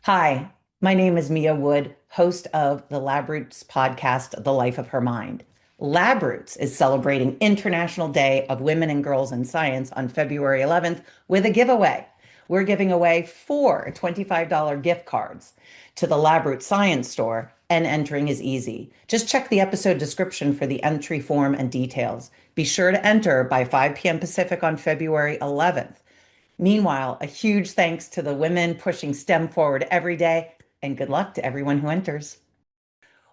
Hi, my name is Mia Wood, host of the Lab Roots podcast, The Life of Her Mind. Lab Roots is celebrating International Day of Women and Girls in Science on February 11th with a giveaway. We're giving away four $25 gift cards to the Lab Roots Science Store, and entering is easy. Just check the episode description for the entry form and details. Be sure to enter by 5 p.m. Pacific on February 11th. Meanwhile, a huge thanks to the women pushing STEM forward every day, and good luck to everyone who enters.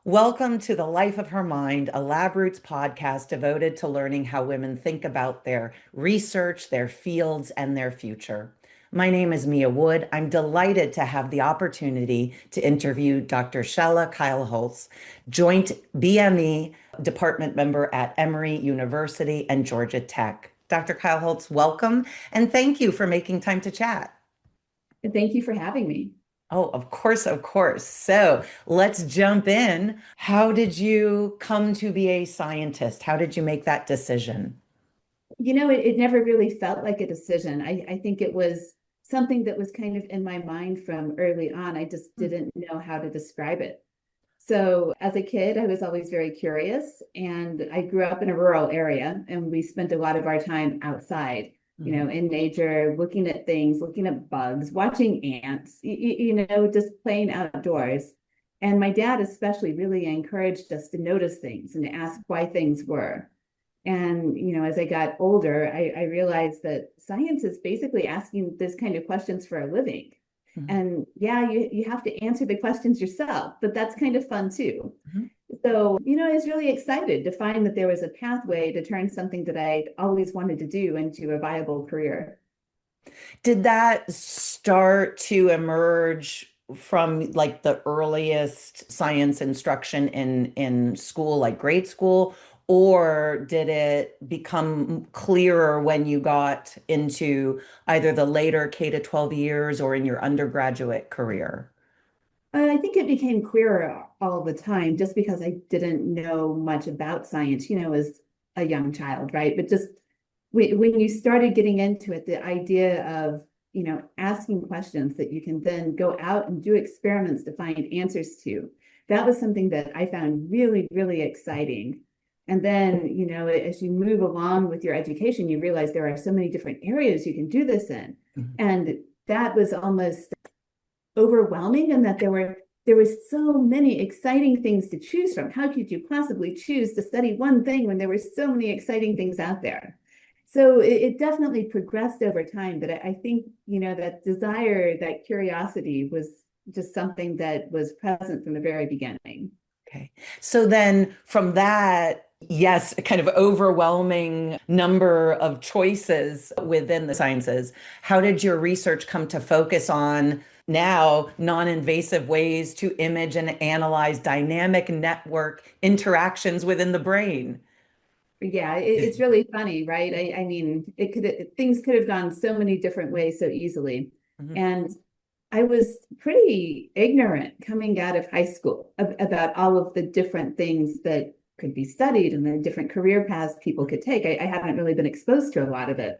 Welcome to The Life of Her Mind, a Lab Roots podcast devoted to learning how women think about their research, their fields, and their future. My name is Mia Wood. I'm delighted to have the opportunity to interview Dr. Shella Keilholz, Joint BME department member at Emory University and Georgia Tech. Dr. Keilholz, welcome, and thank you for making time to chat. Thank you for having me. Oh, of course, of course. So let's jump in. How did you come to be a scientist? How did you make that decision? It never really felt like a decision. I think it was something that was kind of in my mind from early on. I just didn't know how to describe it. So as a kid, I was always very curious, and I grew up in a rural area, and we spent a lot of our time outside, in nature, looking at things, looking at bugs, watching ants, just playing outdoors. And my dad especially really encouraged us to notice things and to ask why things were. And, as I got older, I realized that science is basically asking this kind of questions for a living. Mhm. And yeah, you have to answer the questions yourself, but that's kind of fun too. Mhm. So, I was really excited to find that there was a pathway to turn something that I'd always wanted to do into a viable career. Did that start to emerge from like the earliest science instruction in school, like grade school, or did it become clearer when you got into either the later K to 12 years or in your undergraduate career? I think it became clearer all the time just because I didn't know much about science, as a young child, right? But just when you started getting into it, the idea of, asking questions that you can then go out and do experiments to find answers to, that was something that I found really, really exciting. And then, as you move along with your education, you realize there are so many different areas you can do this in. Mhm. And that was almost overwhelming, and that there was so many exciting things to choose from. How could you possibly choose to study one thing when there were so many exciting things out there? So it definitely progressed over time, but I think, that desire, that curiosity was just something that was present from the very beginning. Okay. So then from that, yes, a kind of overwhelming number of choices within the sciences, how did your research come to focus on now non-invasive ways to image and analyze dynamic network interactions within the brain? Yeah, it's really funny, right? I mean, things could have gone so many different ways so easily. Mhm. And I was pretty ignorant coming out of high school about all of the different things that could be studied and the different career paths people could take. I hadn't really been exposed to a lot of it.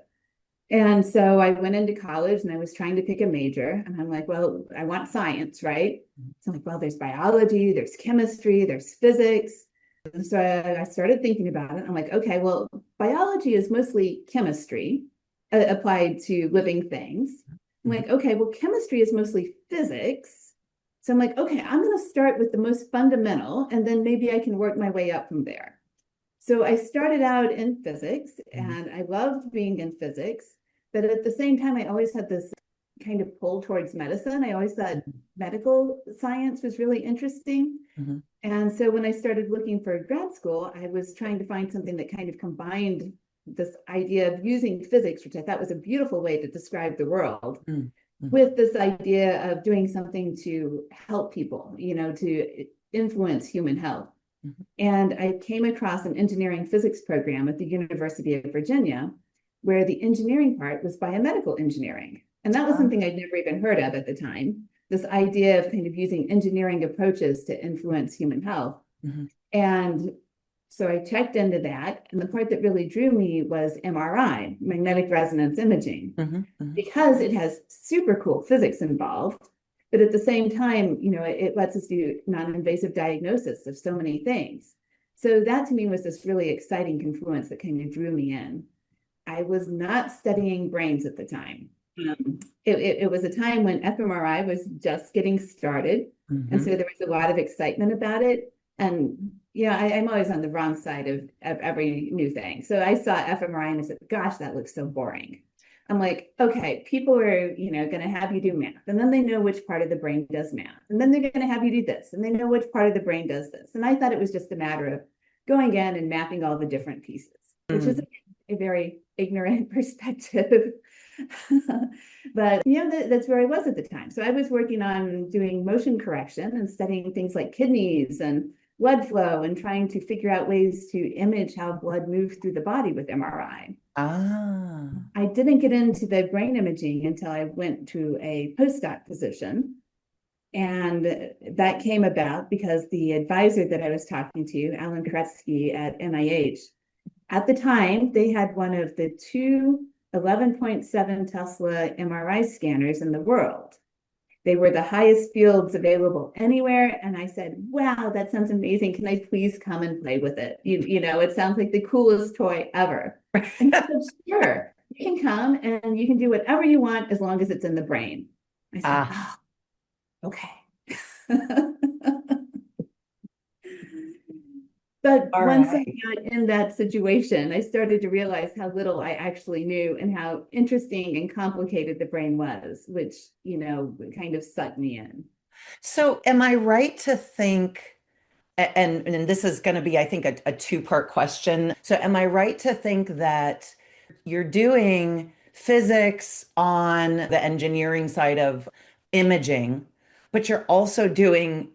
And so I went into college and I was trying to pick a major. And I'm like, well, I want science, right? So I'm like, well, there's biology, there's chemistry, there's physics. And so I started thinking about it. I'm like, okay, well, biology is mostly chemistry applied to living things. I'm Mhm. like, okay, well, chemistry is mostly physics. So I'm like, okay, I'm going to start with the most fundamental, and then maybe I can work my way up from there. So I started out in physics, Mhm. and I loved being in physics, but at the same time, I always had this kind of pull towards medicine. I always thought medical science was really interesting. Mhm. And so when I started looking for grad school, I was trying to find something that kind of combined this idea of using physics, which I thought was a beautiful way to describe the world, Mhm. Mhm. with this idea of doing something to help people, to influence human health. Mhm. And I came across an engineering physics program at the University of Virginia, where the engineering part was biomedical engineering. And that was something I'd never even heard of at the time. This idea of kind of using engineering approaches to influence human health. Mhm. And so I checked into that. And the part that really drew me was MRI, magnetic resonance imaging, Mhm. Mhm. because it has super cool physics involved, But at the same time, it lets us do non-invasive diagnosis of so many things. So that to me was this really exciting confluence that kind of drew me in. I was not studying brains at the time. It was a time when fMRI was just getting started. And so there was a lot of excitement about it. And I'm always on the wrong side of every new thing. So I saw fMRI and I said, gosh, that looks so boring. I'm like, okay, people are, going to have you do math, and then they know which part of the brain does math. And then they're going to have you do this, and they know which part of the brain does this. And I thought it was just a matter of going in and mapping all the different pieces, which is a very ignorant perspective. But that's where I was at the time. So I was working on doing motion correction and studying things like kidneys and blood flow and trying to figure out ways to image how blood moves through the body with MRI. I didn't get into the brain imaging until I went to a postdoc position. And that came about because the advisor that I was talking to, Alan Koretsky at NIH, at the time, they had one of the two 11.7 Tesla MRI scanners in the world. They were the highest fields available anywhere. And I said, wow, that sounds amazing. Can I please come and play with it? It sounds like the coolest toy ever. And he said, sure, you can come and you can do whatever you want as long as it's in the brain. I said, oh, okay. But once I got in that situation, I started to realize how little I actually knew and how interesting and complicated the brain was, which, kind of sucked me in. So am I right to think, and this is going to be, I think, a two-part question. So am I right to think that you're doing physics on the engineering side of imaging, but you're also doing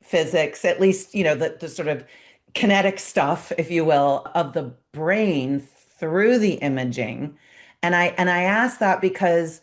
physics, at least, the sort of kinetic stuff, if you will, of the brain through the imaging? And I ask that because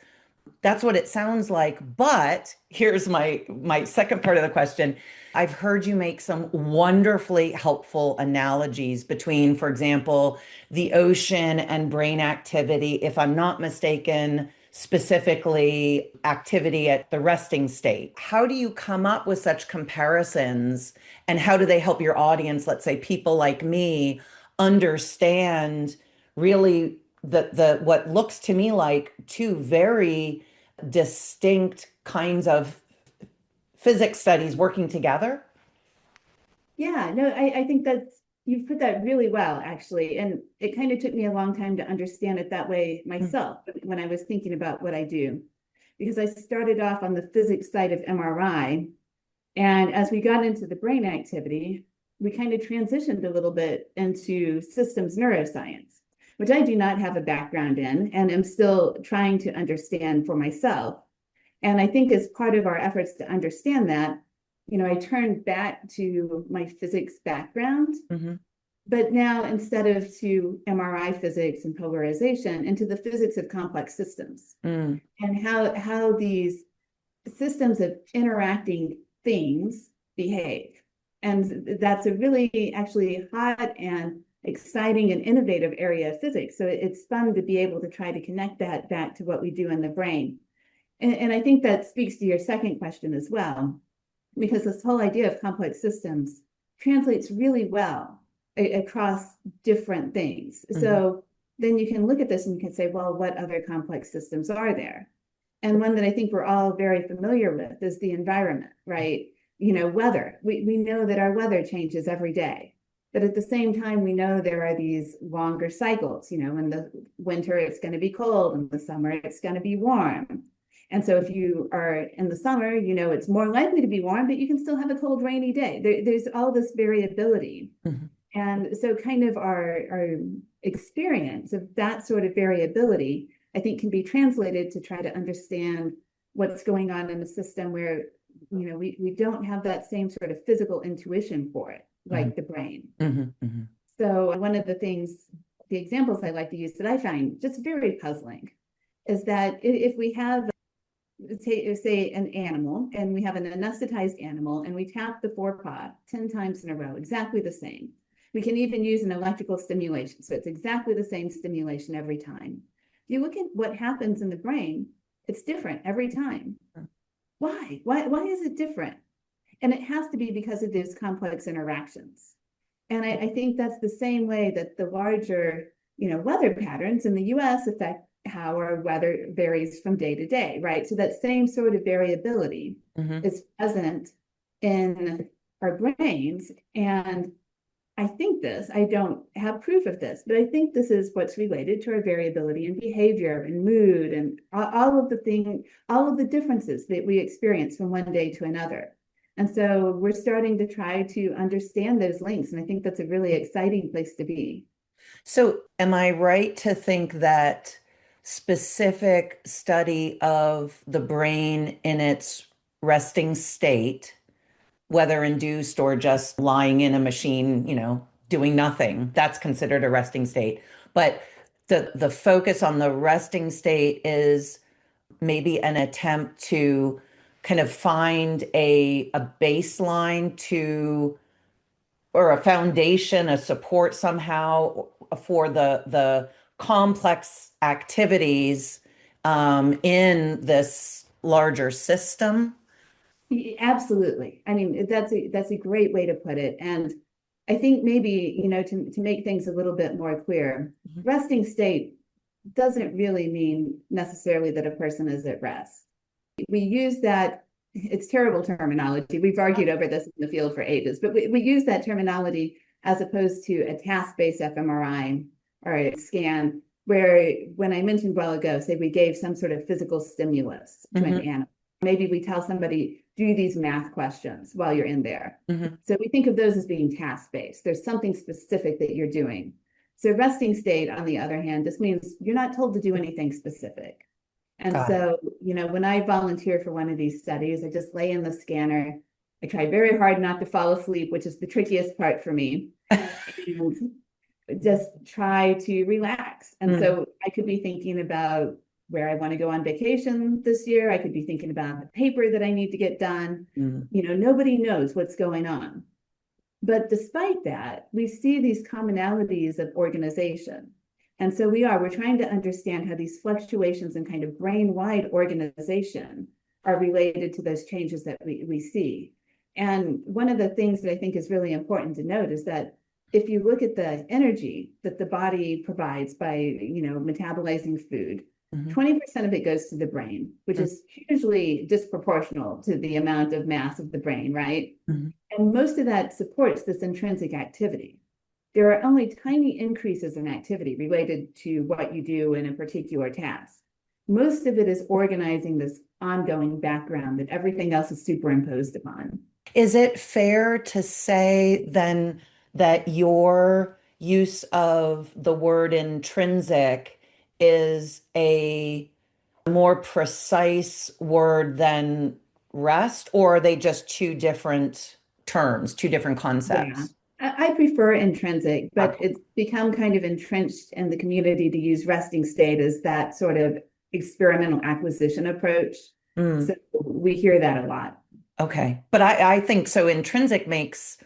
that's what it sounds like. But here's my second part of the question. I've heard you make some wonderfully helpful analogies between, for example, the ocean and brain activity. If I'm not mistaken, specifically activity at the resting state. How do you come up with such comparisons, and how do they help your audience, let's say people like me, understand really the what looks to me like two very distinct kinds of physics studies working together? Yeah, no, I think you've put that really well, actually. And it kind of took me a long time to understand it that way myself when I was thinking about what I do, because I started off on the physics side of MRI. And as we got into the brain activity, we kind of transitioned a little bit into systems neuroscience, which I do not have a background in and am still trying to understand for myself. And I think as part of our efforts to understand that, I turned back to my physics background, but now instead of to MRI physics and polarization, into the physics of complex systems and how these systems of interacting things behave. And that's a really actually hot and exciting and innovative area of physics. So it's fun to be able to try to connect that back to what we do in the brain. And I think that speaks to your second question as well, because this whole idea of complex systems translates really well across different things. So then you can look at this and you can say, well, what other complex systems are there? And one that I think we're all very familiar with is the environment, right? Weather. We know that our weather changes every day. But at the same time, we know there are these longer cycles. In the winter, it's going to be cold. In the summer, it's going to be warm. And so if you are in the summer, it's more likely to be warm, but you can still have a cold, rainy day. There's all this variability. And so kind of our experience of that sort of variability, I think, can be translated to try to understand what's going on in a system where, we don't have that same sort of physical intuition for it, like the brain. So one of the examples I like to use that I find just very puzzling is that if we have, say an animal, and we have an anesthetized animal, and we tap the forepaw 10 times in a row, exactly the same. We can even use an electrical stimulation. So it's exactly the same stimulation every time. If you look at what happens in the brain, it's different every time. Why is it different? And it has to be because of those complex interactions. And I think that's the same way that the larger, weather patterns in the US affect how our weather varies from day to day, right? So that same sort of variability Hmm. is present in our brains. And I don't have proof of this, but I think this is what's related to our variability in behavior and mood and all of the differences that we experience from one day to another. And so we're starting to try to understand those links. And I think that's a really exciting place to be. So, am I right to think that specific study of the brain in its resting state, whether induced or just lying in a machine, doing nothing, that's considered a resting state. But the focus on the resting state is maybe an attempt to kind of find a baseline to or a foundation, a support somehow for the complex activities in this larger system. Absolutely. I mean, that's a great way to put it. And I think maybe, to make things a little bit more clear, Mhm. resting state doesn't really mean necessarily that a person is at rest. We use that, it's terrible terminology. We've argued over this in the field for ages, but we use that terminology as opposed to a task-based fMRI or a scan, where when I mentioned a while ago, say we gave some sort of physical stimulus to an Hmm. animal. Maybe we tell somebody, do these math questions while you're in there. Hmm. So we think of those as being task-based. There's something specific that you're doing. So resting state, on the other hand, just means you're not told to do anything specific. And Got it. so, when I volunteer for one of these studies, I just lay in the scanner. I try very hard not to fall asleep, which is the trickiest part for me, and just try to relax. And Mm, so I could be thinking about where I want to go on vacation this year. I could be thinking about the paper that I need to get done. mm. Nobody knows what's going on. But despite that, we see these commonalities of organization. And so we're trying to understand how these fluctuations in kind of brain-wide organization are related to those changes that we see. And one of the things that I think is really important to note is that if you look at the energy that the body provides by, metabolizing food, Mhm. 20% of it goes to the brain, which Mm, is hugely disproportional to the amount of mass of the brain, right? mhm. And most of that supports this intrinsic activity. There are only tiny increases in activity related to what you do in a particular task. Most of it is organizing this ongoing background that everything else is superimposed upon. Is it fair to say then that your use of the word intrinsic is a more precise word than rest, or are they just two different terms, two different Yeah. concepts? I prefer intrinsic, but Okay. it's become kind of entrenched in the community to use resting state as that sort of experimental acquisition approach. Mm, So we hear that a lot. okay. But I think so intrinsic makes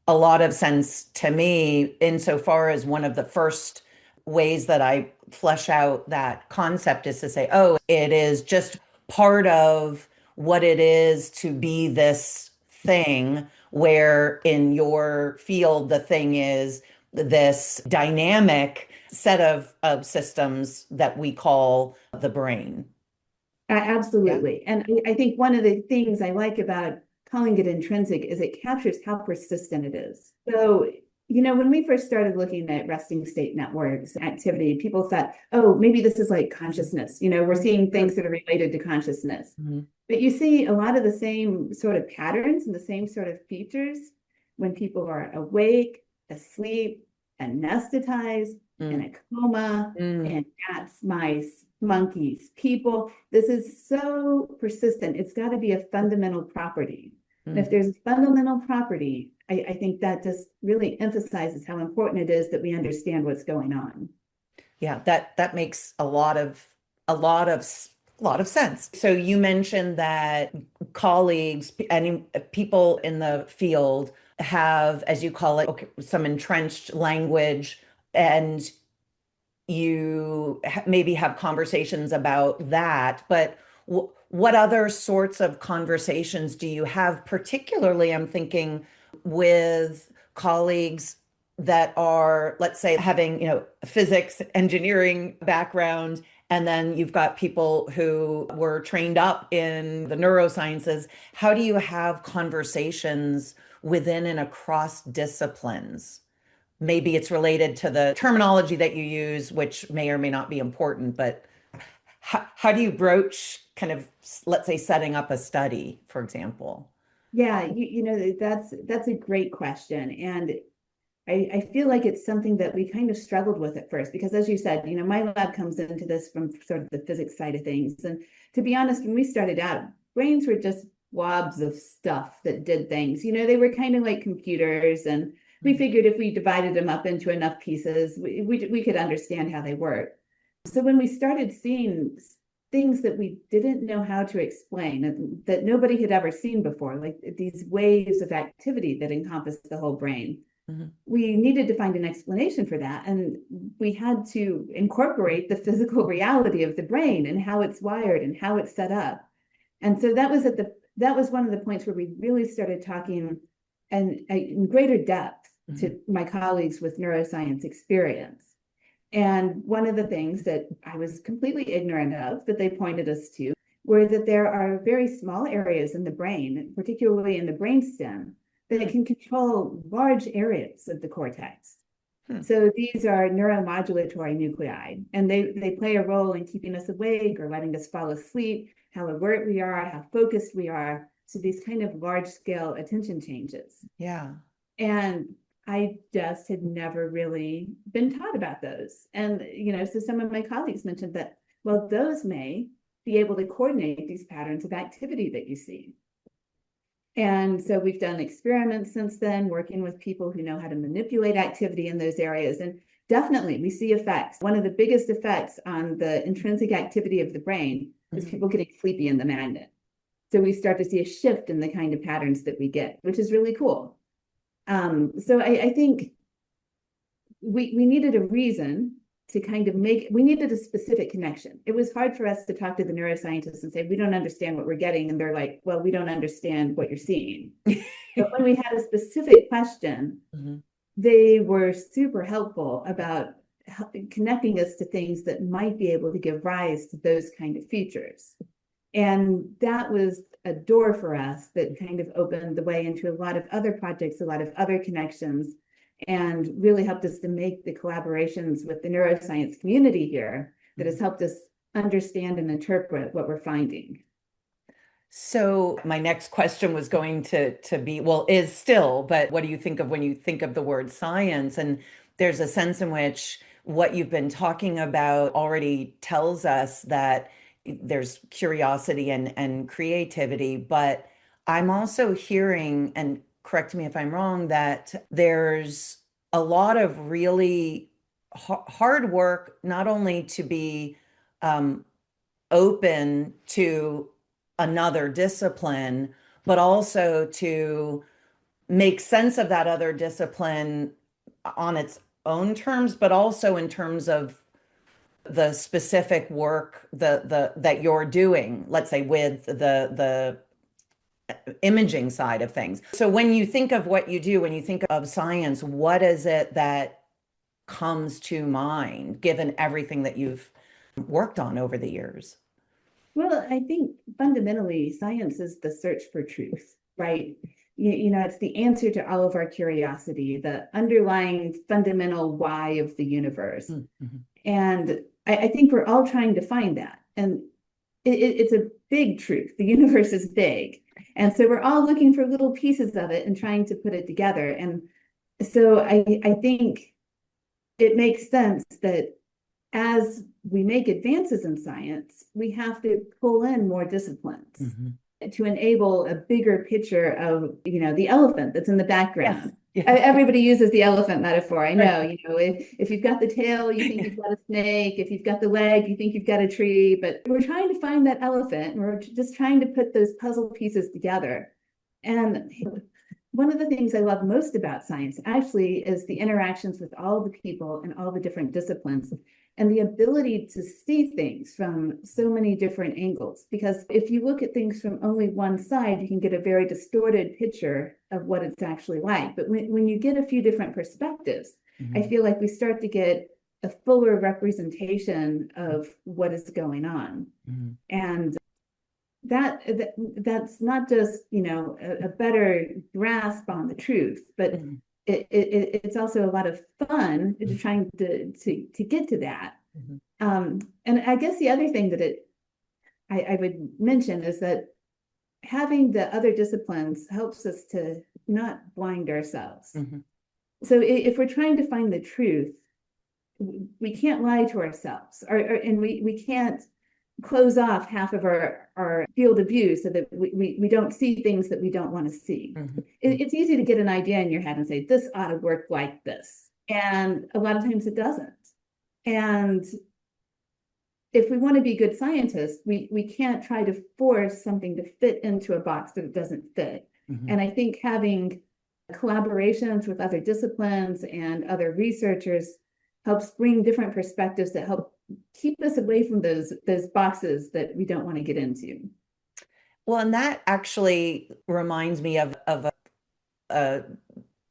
a lot of sense to me insofar as one of the first ways that I flesh out that concept is to say, oh, it is just part of what it is to be this thing, where in your field, the thing is this dynamic set of systems that we call the brain. Yeah. Absolutely. And I think one of the things I like about calling it intrinsic is it captures how persistent it is. So, when we first started looking at resting state networks activity, people thought, oh, maybe this is like consciousness. We're seeing things that are related to consciousness. Mhm. But you see a lot of the same sort of patterns and the same sort of features when people are awake, asleep, anesthetized, in Mm, a coma, mm, and cats, mice, monkeys, people. This is so persistent. It's got to be a fundamental property. And if mm. there's a fundamental property, I think that just really emphasizes how important it is that we understand what's going on. Yeah, that makes a lot of a lot of sense. So you mentioned that colleagues and people in the field have, as you call it, okay, some entrenched language, and you maybe have conversations about that. But what other sorts of conversations do you have? Particularly, I'm thinking with colleagues that are, let's say, having, physics, engineering background, and then you've got people who were trained up in the neurosciences. How do you have conversations within and across disciplines? Maybe it's related to the terminology that you use, which may or may not be important, but how do you broach kind of, let's say, setting up a study, for example? Yeah, that's a great question. And I feel like it's something that we kind of struggled with at first, because as you said, my lab comes into this from sort of the physics side of things. And to be honest, when we started out, brains were just blobs of stuff that did things. They were kind of like computers, and we figured if we divided them up into enough pieces, we could understand how they work. So when we started seeing things that we didn't know how to explain, that nobody had ever seen before, like these waves of activity that encompass the whole brain, Mm-hmm. we needed to find an explanation for that. And we had to incorporate the physical reality of the brain and how it's wired and how it's set up. And so that was one of the points where we really started talking in greater depth to my colleagues with neuroscience experience. And one of the things that I was completely ignorant of that they pointed us to were that there are very small areas in the brain, particularly in the brainstem, that can control large areas of the cortex. So these are neuromodulatory nuclei, and they play a role in keeping us awake or letting us fall asleep, how alert we are, how focused we are. So these kind of large scale attention changes. Yeah. And I just had never really been taught about those. And, so some of my colleagues mentioned that, well, those may be able to coordinate these patterns of activity that you see. And so we've done experiments since then, working with people who know how to manipulate activity in those areas. And definitely we see effects. One of the biggest effects on the intrinsic activity of the brain is people getting sleepy in the magnet. So we start to see a shift in the kind of patterns that we get, which is really cool. So I think we needed a reason to kind of we needed a specific connection. It was hard for us to talk to the neuroscientists and say, we don't understand what we're getting. And they're like, well, we don't understand what you're seeing. But when we had a specific question, they were super helpful about connecting us to things that might be able to give rise to those kind of features. And that was a door for us that kind of opened the way into a lot of other projects, a lot of other connections, and really helped us to make the collaborations with the neuroscience community here that has helped us understand and interpret what we're finding. So my next question was going to be, well, is still, but what do you think of when you think of the word science? And there's a sense in which what you've been talking about already tells us that there's curiosity and creativity, but I'm also hearing, and correct me if I'm wrong, that there's a lot of really hard work, not only to be open to another discipline, but also to make sense of that other discipline on its own terms, but also in terms of the specific work that you're doing, let's say with the imaging side of things. So when you think of what you do, when you think of science, what is it that comes to mind, given everything that you've worked on over the years? Well, I think fundamentally, science is the search for truth, right? It's the answer to all of our curiosity, the underlying fundamental why of the universe. Mm-hmm. And I think we're all trying to find that. And it's a big truth. The universe is big. And so we're all looking for little pieces of it and trying to put it together. And so I think it makes sense that as we make advances in science, we have to pull in more disciplines to enable a bigger picture of, the elephant that's in the background. Yes. Everybody uses the elephant metaphor. I know, if you've got the tail, you think you've got a snake. If you've got the leg, you think you've got a tree. But we're trying to find that elephant, and we're just trying to put those puzzle pieces together. And one of the things I love most about science actually is the interactions with all the people and all the different disciplines. and the ability to see things from so many different angles. Because if you look at things from only one side, you can get a very distorted picture of what it's actually like. But when you get a few different perspectives, I feel like we start to get a fuller representation of what is going on. And that's not just, a better grasp on the truth, but it's also a lot of fun trying to get to that. And I guess the other thing that I would mention is that having the other disciplines helps us to not blind ourselves. So if we're trying to find the truth, we can't lie to ourselves, and we can't close off half of our field of view so that we don't see things that we don't want to see. It's easy to get an idea in your head and say, this ought to work like this. And a lot of times it doesn't. And if we want to be good scientists, we can't try to force something to fit into a box that it doesn't fit. And I think having collaborations with other disciplines and other researchers helps bring different perspectives that help keep us away from those boxes that we don't want to get into. Well, and that actually reminds me of a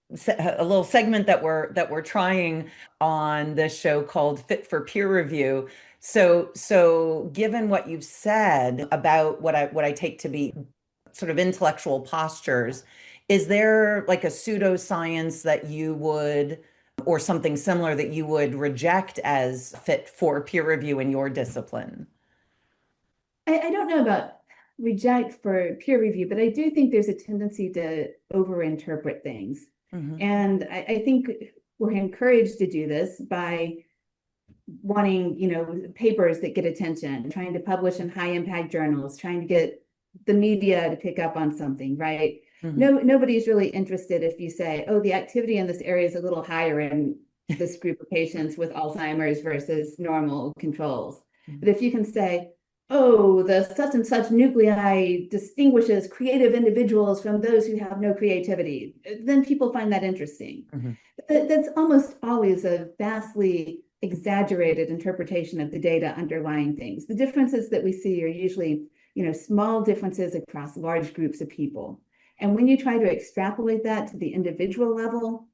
little segment that we're trying on this show called Fit for Peer Review. So given what you've said about what I take to be sort of intellectual postures, is there like a pseudoscience that you would, or something similar that you would reject as fit for peer review in your discipline? I don't know about reject for peer review, but I do think there's a tendency to overinterpret things. And I think we're encouraged to do this by wanting, papers that get attention, trying to publish in high impact journals, trying to get the media to pick up on something, right? Nobody's really interested if you say, oh, the activity in this area is a little higher in this group of patients with Alzheimer's versus normal controls. But if you can say, oh, the such and such nuclei distinguishes creative individuals from those who have no creativity, then people find that interesting. That's almost always a vastly exaggerated interpretation of the data underlying things. The differences that we see are usually, small differences across large groups of people. And when you try to extrapolate that to the individual level,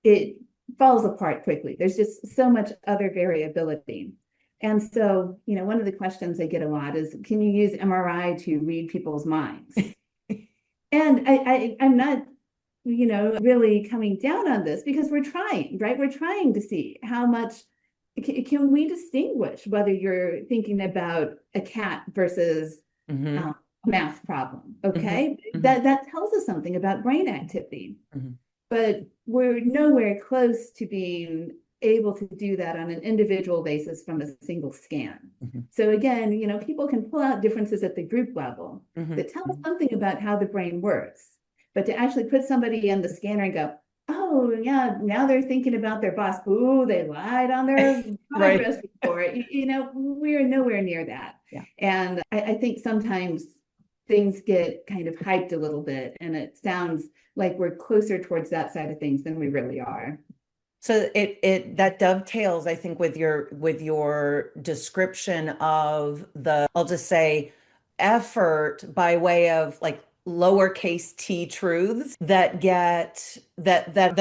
it falls apart quickly. There's just so much other variability. And so, one of the questions I get a lot is, can you use MRI to read people's minds? And I'm not, really coming down on this, because we're trying, right? We're trying to see how much can we distinguish whether you're thinking about a cat versus a math problem, okay? That tells us something about brain activity. But we're nowhere close to being able to do that on an individual basis from a single scan. So again, people can pull out differences at the group level that tell us something about how the brain works. But to actually put somebody in the scanner and go, oh yeah, now they're thinking about their boss. Ooh, they lied on their progress report. We're nowhere near that. And I think sometimes things get kind of hyped a little bit, and it sounds like we're closer towards that side of things than we really are. So it that dovetails, I think, with your description of the, I'll just say, effort by way of like lowercase t truths that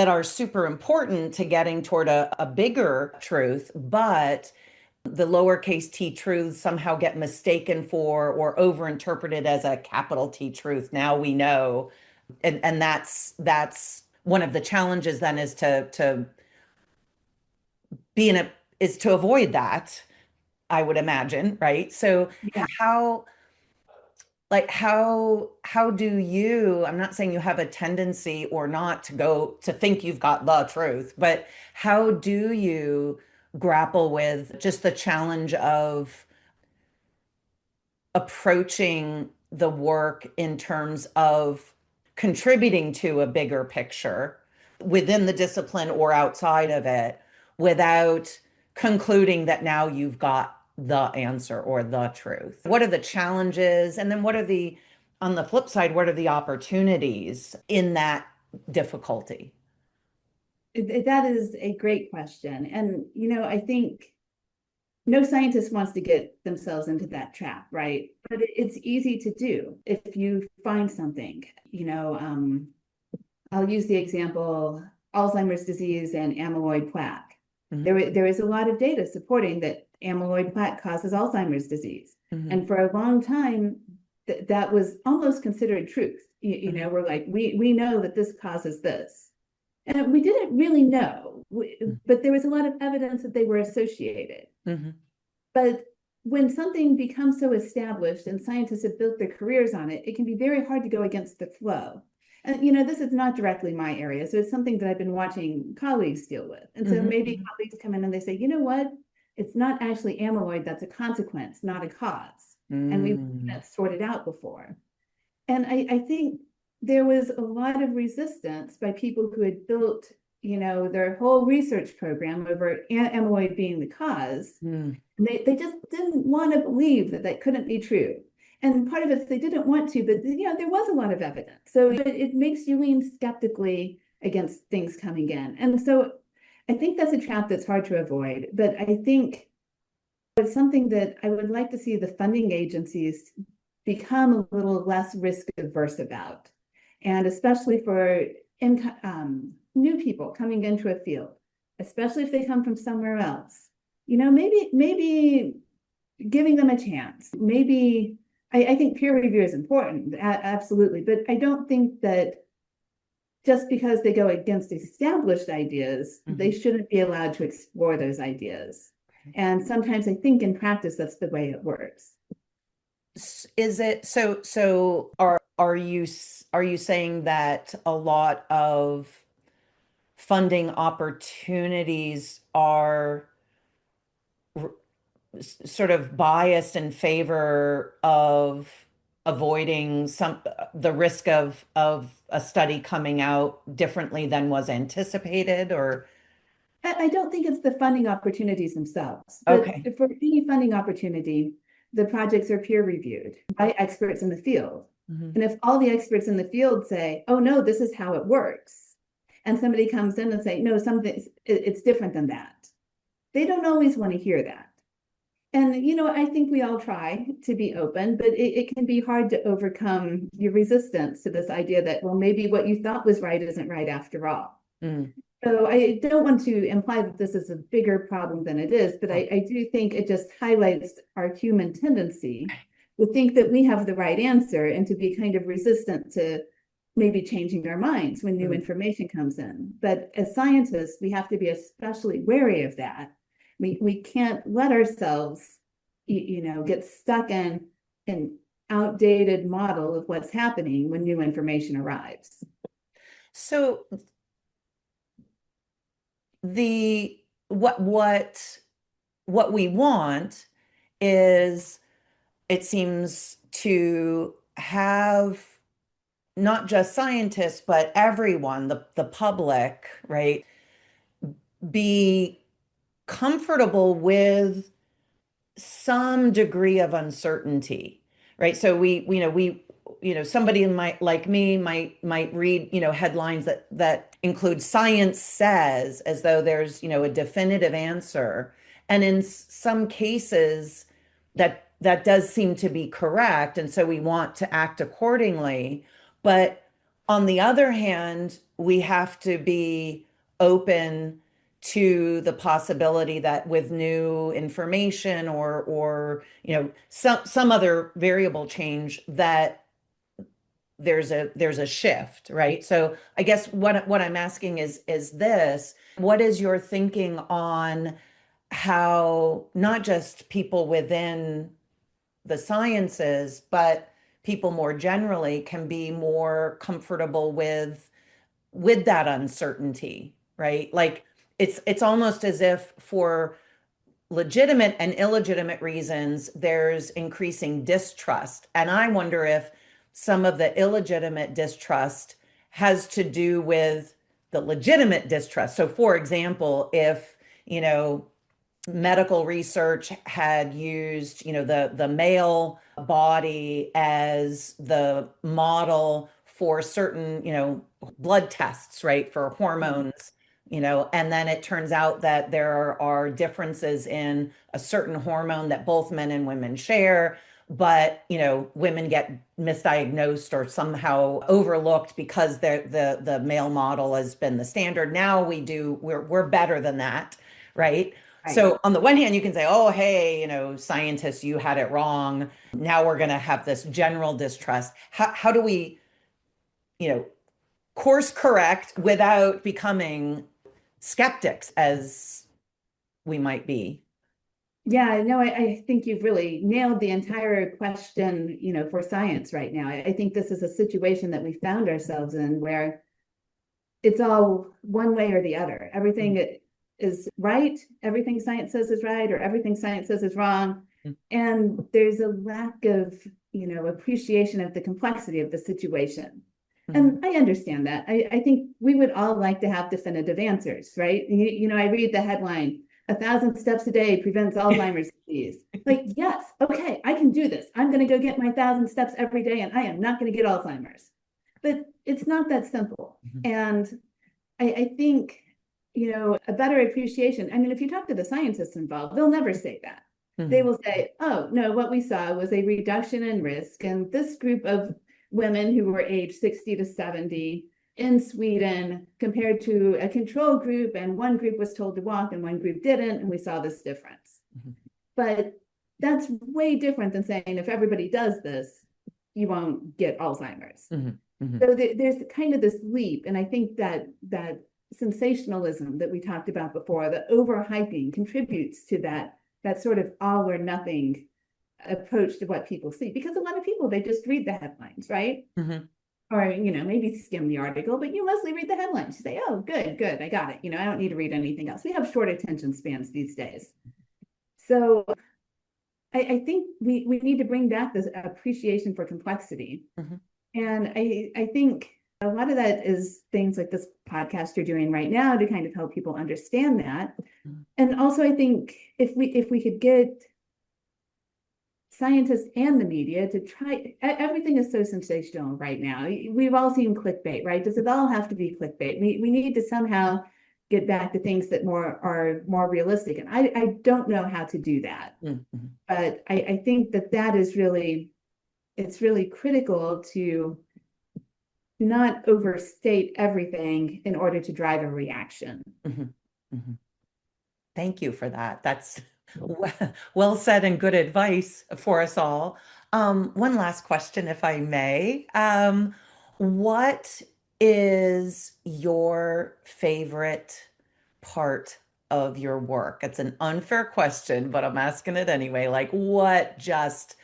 are super important to getting toward a bigger truth, but the lowercase t truths somehow get mistaken for or overinterpreted as a capital T truth. Now we know, and that's one of the challenges then, is to be in a is to avoid that, I would imagine, right? So how how do you, I'm not saying you have a tendency or not to go to think you've got the truth, but how do you grapple with just the challenge of approaching the work in terms of contributing to a bigger picture within the discipline or outside of it, without concluding that now you've got the answer or the truth? What are the challenges? And then on the flip side, what are the opportunities in that difficulty? That is a great question. And, I think no scientist wants to get themselves into that trap, right? But it's easy to do if you find something. I'll use the example Alzheimer's disease and amyloid plaque. Mhm. There is a lot of data supporting that amyloid plaque causes Alzheimer's disease. Mhm. And for a long time, that was almost considered truth. Mhm. We're like, we know that this causes this. And we didn't really know, but there was a lot of evidence that they were associated. Mhm. But when something becomes so established and scientists have built their careers on it, it can be very hard to go against the flow. And this is not directly my area, so it's something that I've been watching colleagues deal with. And so Mhm. maybe Mhm. colleagues come in and they say, you know what? It's not actually amyloid that's a consequence, not a cause. And we've Mm. that sorted out before. And I think there was a lot of resistance by people who had built, their whole research program over amyloid being the cause. Mm. They just didn't want to believe that that couldn't be true. And part of it is they didn't want to, but there was a lot of evidence. So it makes you lean skeptically against things coming in. And so I think that's a trap that's hard to avoid. But I think it's something that I would like to see the funding agencies become a little less risk averse about. And especially for new people coming into a field, especially if they come from somewhere else. Maybe giving them a chance. Maybe I think peer review is important, absolutely, but I don't think that just because they go against established ideas, they Mhm. shouldn't be allowed to explore those ideas. And sometimes I think in practice, that's the way it works. Is it so are you saying that a lot of funding opportunities are sort of biased in favor of avoiding the risk of a study coming out differently than was anticipated, or I don't think it's the funding opportunities themselves, but okay. for any funding opportunity, the projects are peer reviewed by experts in the field. Mhm. And if all the experts in the field say, oh no, this is how it works, and somebody comes in and say, no, it's different than that, they don't always want to hear that. And I think we all try to be open, but it can be hard to overcome your resistance to this idea that, well, maybe what you thought was right isn't right after all. Mm. So I don't want to imply that this is a bigger problem than it is, but Oh, I do think it just highlights our human tendency to think that we have the right answer and to be kind of resistant to maybe changing our minds when new mm. information comes in. But as scientists, we have to be especially wary of that. We can't let ourselves, get stuck in an outdated model of what's happening when new information arrives. So the what we want is, it seems, to have not just scientists but everyone, the public, right, be comfortable with some degree of uncertainty, right? So somebody like me might read, headlines that include "science says," as though there's, a definitive answer. And in some cases, that does seem to be correct. And so we want to act accordingly. But on the other hand, we have to be open to the possibility that with new information or some other variable change, that there's a shift, right? So I guess what I'm asking is this: what is your thinking on how not just people within the sciences, but people more generally can be more comfortable with that uncertainty, right? Like it's almost as if for legitimate and illegitimate reasons, there's increasing distrust. And I wonder if some of the illegitimate distrust has to do with the legitimate distrust. So, for example, if, medical research had used, the male body as the model for certain, blood tests, right, for hormones and then it turns out that there are differences in a certain hormone that both men and women share, but women get misdiagnosed or somehow overlooked because the male model has been the standard. Now we're better than that, right? Right. So on the one hand, you can say, oh, hey, scientists, you had it wrong. Now we're going to have this general distrust. How do we, you know, course correct without becoming skeptics as we might be? Yeah, no, I think you've really nailed the entire question, for science right now. I think this is a situation that we found ourselves in where it's all one way or the other. Everything is right, everything science says is right, or everything science says is wrong. And there's a lack of, appreciation of the complexity of the situation. And I understand that. I think we would all like to have definitive answers, right? I read the headline, 1,000 steps a day prevents Alzheimer's disease. Like, yes, okay, I can do this. I'm going to go get my 1,000 steps every day and I am not going to get Alzheimer's. But it's not that simple. And I think, a better appreciation. I mean, if you talk to the scientists involved, they'll never say that. They will say, oh, no, what we saw was a reduction in risk. And this group of women who were aged 60 to 70 in Sweden compared to a control group, and one group was told to walk and one group didn't, and we saw this difference. But that's way different than saying if everybody does this, you won't get Alzheimer's. So there's kind of this leap, and I think that sensationalism that we talked about before, the overhyping, contributes to that sort of all or nothing approach to what people see, because a lot of people, they just read the headlines, right? Or maybe skim the article, but you mostly read the headlines. You say, oh, good, I got it. I don't need to read anything else. We have short attention spans these days. So I think we need to bring back this appreciation for complexity. And I think a lot of that is things like this podcast you're doing right now to kind of help people understand that. And also, I think if we could get scientists and the media to try, everything is so sensational right now. We've all seen clickbait, right? Does it all have to be clickbait? We need to somehow get back to things that are more realistic. And I don't know how to do that. But I think that is really, it's really critical to not overstate everything in order to drive a reaction. Thank you for that. That's well said and good advice for us all. One last question, if I may. What is your favorite part of your work? It's an unfair question, but I'm asking it anyway. Like, what just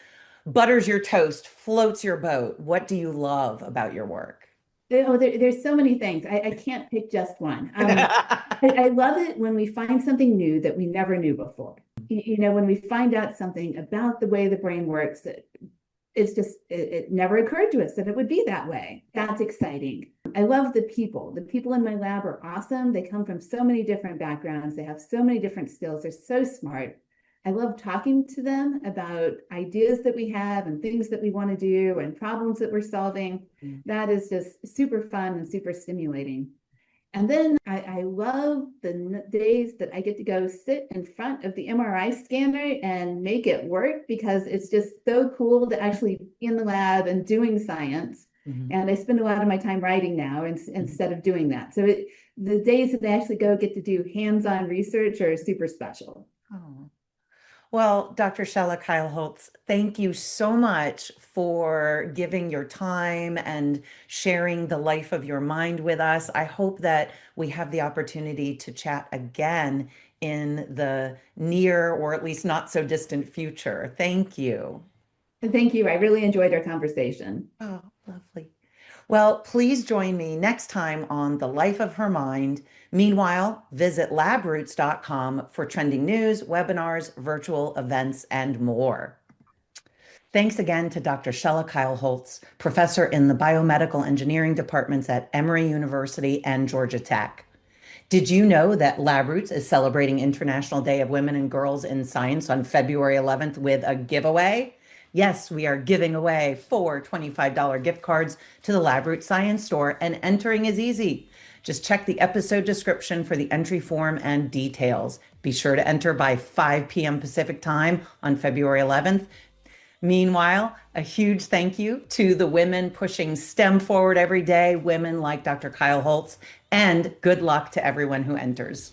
butters your toast, floats your boat? What do you love about your work? There's so many things. I can't pick just one. I love it when we find something new that we never knew before. When we find out something about the way the brain works, it never occurred to us that it would be that way. That's exciting. I love the people. The people in my lab are awesome. They come from so many different backgrounds. They have so many different skills. They're so smart. I love talking to them about ideas that we have and things that we want to do and problems that we're solving. That is just super fun and super stimulating. And then I love the days that I get to go sit in front of the MRI scanner and make it work, because it's just so cool to actually be in the lab and doing science. And I spend a lot of my time writing now instead of doing that. So the days that I actually get to do hands-on research are super special. Oh. Well, Dr. Shella Keilholz, thank you so much for giving your time and sharing the life of your mind with us. I hope that we have the opportunity to chat again in the near or at least not so distant future. Thank you. And thank you. I really enjoyed our conversation. Oh, lovely. Well, please join me next time on The Life of Her Mind. Meanwhile, visit labroots.com for trending news, webinars, virtual events, and more. Thanks again to Dr. Shella Keilholz, professor in the biomedical engineering departments at Emory University and Georgia Tech. Did you know that LabRoots is celebrating International Day of Women and Girls in Science on February 11th with a giveaway? Yes, we are giving away 4 $25 gift cards to the LabRoots Science Store, and entering is easy. Just check the episode description for the entry form and details. Be sure to enter by 5 p.m. Pacific time on February 11th. Meanwhile, a huge thank you to the women pushing STEM forward every day, women like Dr. Keilholz, and good luck to everyone who enters.